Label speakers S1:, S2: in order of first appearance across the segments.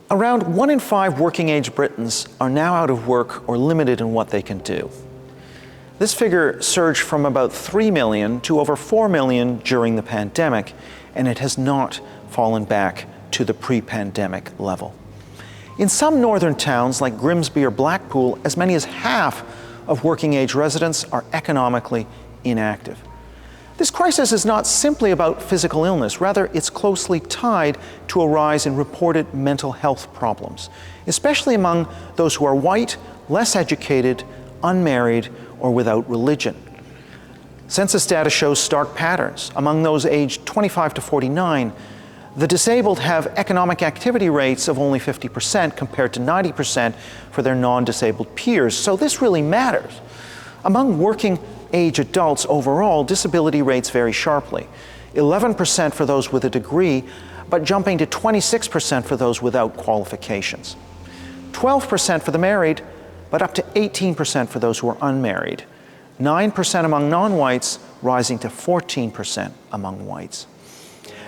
S1: Around 1 in 5 working-age Britons are now out of work or limited in what they can do. This figure surged from about 3 million to over 4 million during the pandemic, and it has not fallen back to the pre-pandemic level. In some northern towns like Grimsby or Blackpool, as many as half of working-age residents are economically inactive. This crisis is not simply about physical illness, rather it's closely tied to a rise in reported mental health problems, especially among those who are white, less educated, unmarried, or without religion. Census data shows stark patterns. Among those aged 25 to 49, the disabled have economic activity rates of only 50% compared to 90% for their non-disabled peers, so this really matters. Among working-age adults overall, disability rates vary sharply. 11% for those with a degree, but jumping to 26% for those without qualifications. 12% for the married, but up to 18% for those who are unmarried. 9% among non-whites, rising to 14% among whites.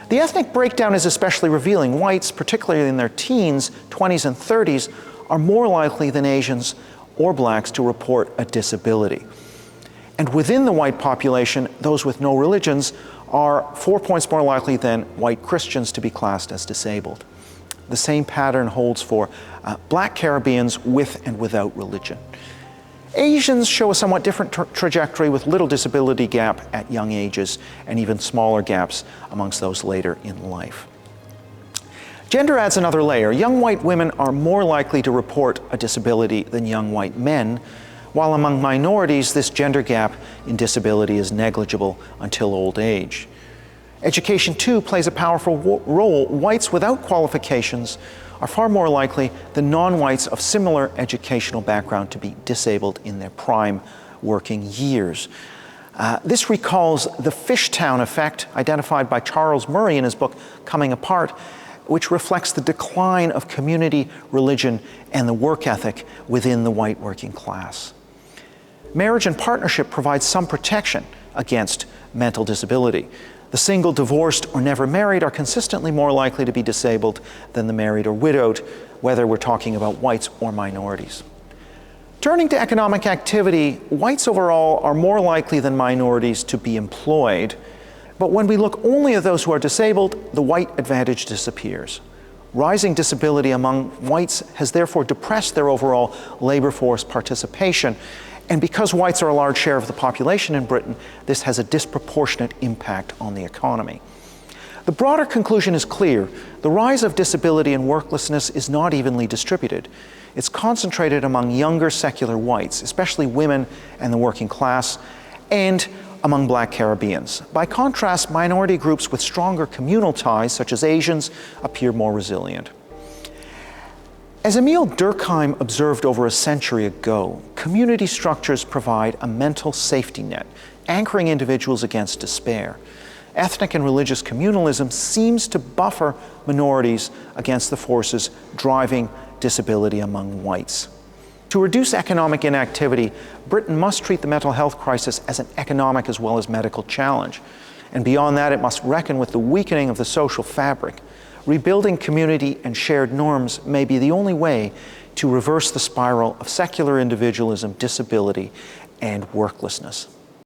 S1: The ethnic breakdown is especially revealing. Whites, particularly in their teens, 20s, and 30s, are more likely than Asians or blacks to report a disability. And within the white population, those with no religions are 4 points more likely than white Christians to be classed as disabled. The same pattern holds for black Caribbeans with and without religion. Asians show a somewhat different trajectory with little disability gap at young ages and even smaller gaps amongst those later in life. Gender adds another layer. Young white women are more likely to report a disability than young white men, while among minorities this gender gap in disability is negligible until old age. Education too plays a powerful role. Whites without qualifications are far more likely than non-whites of similar educational background to be disabled in their prime working years. This recalls the Fishtown effect identified by Charles Murray in his book Coming Apart, which reflects the decline of community, religion, and the work ethic within the white working class. Marriage and partnership provide some protection against mental disability. The single, divorced, or never married are consistently more likely to be disabled than the married or widowed, whether we're talking about whites or minorities. Turning to economic activity, whites overall are more likely than minorities to be employed, but when we look only at those who are disabled, the white advantage disappears. Rising disability among whites has therefore depressed their overall labor force participation, and because whites are a large share of the population in Britain, this has a disproportionate impact on the economy. The broader conclusion is clear. The rise of disability and worklessness is not evenly distributed. It's concentrated among younger secular whites, especially women and the working class, and among black Caribbeans. By contrast, minority groups with stronger communal ties, such as Asians, appear more resilient. As Emile Durkheim observed over a century ago, community structures provide a mental safety net, anchoring individuals against despair. Ethnic and religious communalism seems to buffer minorities against the forces driving disability among whites. To reduce economic inactivity, Britain must treat the mental health crisis as an economic as well as medical challenge. And beyond that, it must reckon with the weakening of the social fabric. Rebuilding community and shared norms may be the only way to reverse the spiral of secular individualism, disability, and worklessness.